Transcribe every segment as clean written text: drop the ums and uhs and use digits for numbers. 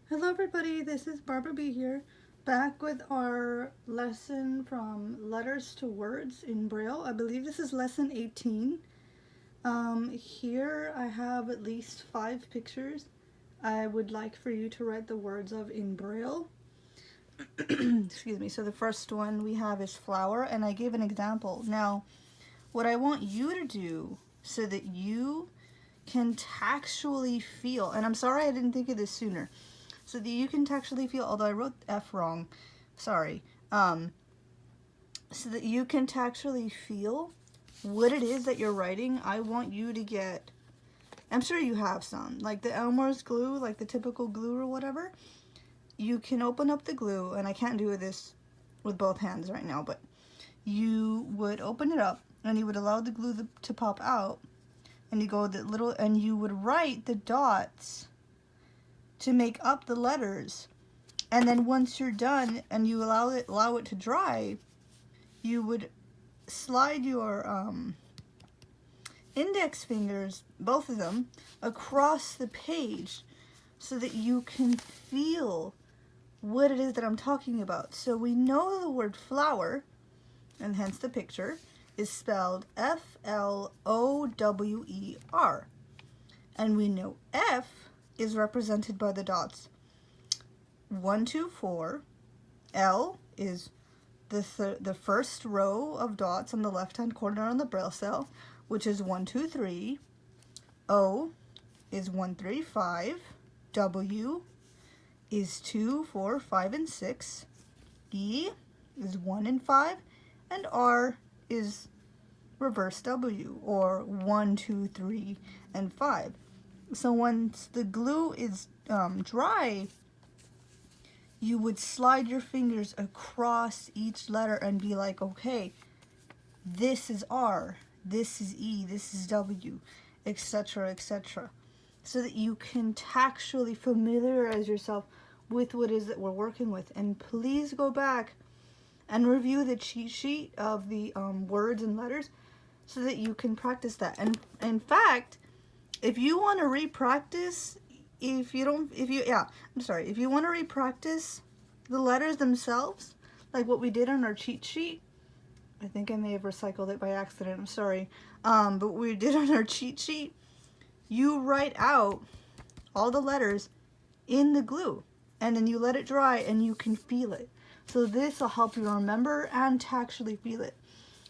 Hello everybody, this is Barbara B here, back with our lesson from letters to words in Braille. I believe this is lesson 18. Here I have at least 5 pictures I would like for you to write the words of in Braille. Excuse me. So the first one we have is flower, and I gave an example. Now, what I want you to do so that you can tactually feel, and I'm sorry I didn't think of this sooner, so that you can tactually feel, although I wrote F wrong, sorry, so that you can tactually feel what it is that you're writing. I want you to get, I'm sure you have some, like the Elmer's glue, like the typical glue or whatever. You can open up the glue, and I can't do this with both hands right now, but you would open it up and you would allow the glue to pop out, and you go the little, and you would write the dots to make up the letters, and then once you're done and you allow it to dry, you would slide your index fingers, both of them, across the page so that you can feel what it is that I'm talking about. So we know the word flower, and hence the picture, is spelled F-L-O-W-E-R. And we know F is represented by the dots 1, 2, 4. L is the first row of dots on the left-hand corner on the Braille cell, which is 1, 2, 3. O is 1, 3, 5. W is 2, 4, 5, and 6. E is 1 and 5. And R is reverse W, or 1, 2, 3, and 5. So once the glue is dry, you would slide your fingers across each letter and be like, okay, this is R, this is E, this is W, etc., etc. So that you can tactually familiarize yourself with what it is that we're working with. And please go back and review the cheat sheet of the words and letters so that you can practice that. And in fact, if you want to re-practice, if you want to re-practice the letters themselves, like what we did on our cheat sheet, I think I may have recycled it by accident, I'm sorry, but what we did on our cheat sheet, you write out all the letters in the glue, and then you let it dry and you can feel it. So this will help you remember and tactually feel it.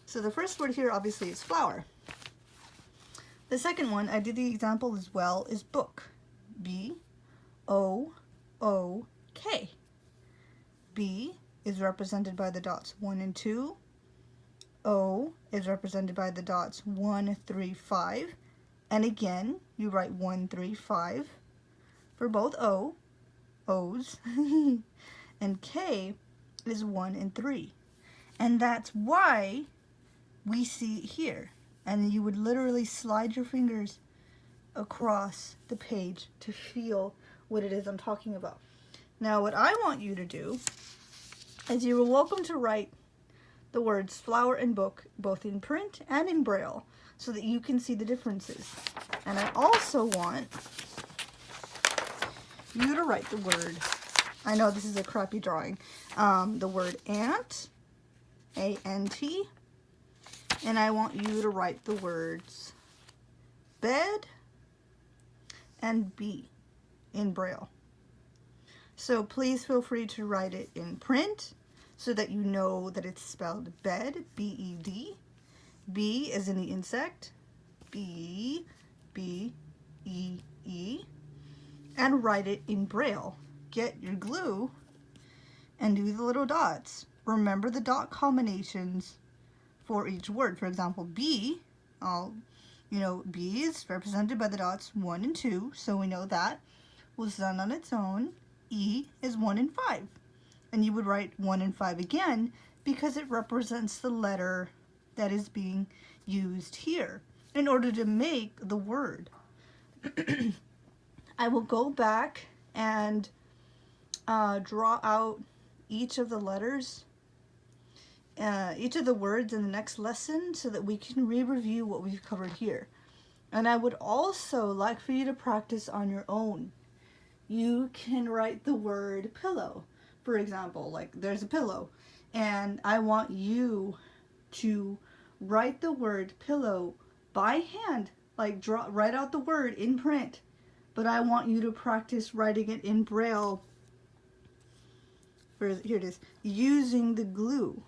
So the first word here obviously is flower. The second one, I did the example as well, is book. B-O-O-K. B is represented by the dots 1 and 2. O is represented by the dots 1, 3, 5. And again, you write 1, 3, 5 for both O's. And K is 1 and 3. And that's why we see it here. And you would literally slide your fingers across the page to feel what it is I'm talking about. Now what I want you to do is you are welcome to write the words flower and book both in print and in Braille so that you can see the differences. And I also want you to write the word, I know this is a crappy drawing, the word ant, A-N-T, and I want you to write the words bed and B in Braille. So please feel free to write it in print so that you know that it's spelled bed, B-E-D. B is in the insect, B, B-E-E, and write it in Braille. Get your glue and do the little dots. Remember the dot combinations for each word. For example, B, B is represented by the dots 1 and 2, so we know that was done on its own. E is 1 and 5, and you would write 1 and 5 again because it represents the letter that is being used here in order to make the word. I will go back and draw out each of the letters, each of the words in the next lesson so that we can re-review what we've covered here. And I would also like for you to practice on your own. you can write the word pillow. For example, like there's a pillow, and I want you to write the word pillow by hand, like write out the word in print, but I want you to practice writing it in Braille. Here it is. Using the glue,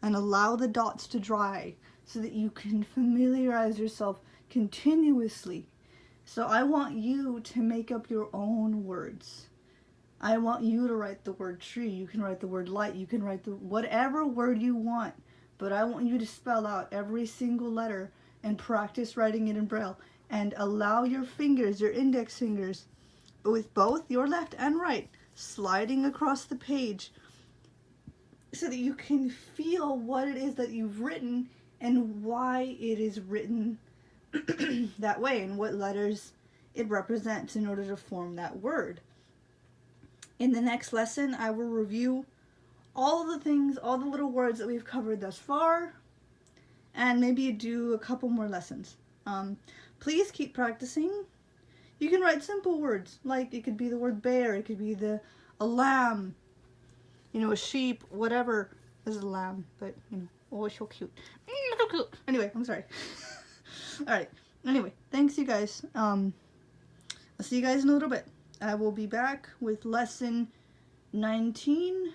and allow the dots to dry so that you can familiarize yourself continuously. So I want you to make up your own words. I want you to write the word tree. You can write the word light. You can write the whatever word you want. But I want you to spell out every single letter and practice writing it in Braille. And allow your fingers, your index fingers, with both your left and right, sliding across the page so that you can feel what it is that you've written and why it is written that way and what letters it represents in order to form that word. In the next lesson, I will review all the things, all the little words that we've covered thus far, and maybe do a couple more lessons. Please keep practicing. You can write simple words, like it could be the word bear, it could be a lamb, you know, a sheep, whatever. This is a lamb, but, you know, oh, it's so cute. So cute. Anyway, I'm sorry. Alright, anyway, thanks you guys. I'll see you guys in a little bit. I will be back with lesson 19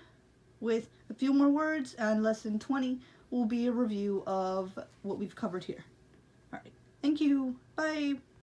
with a few more words, and lesson 20 will be a review of what we've covered here. Alright, thank you. Bye.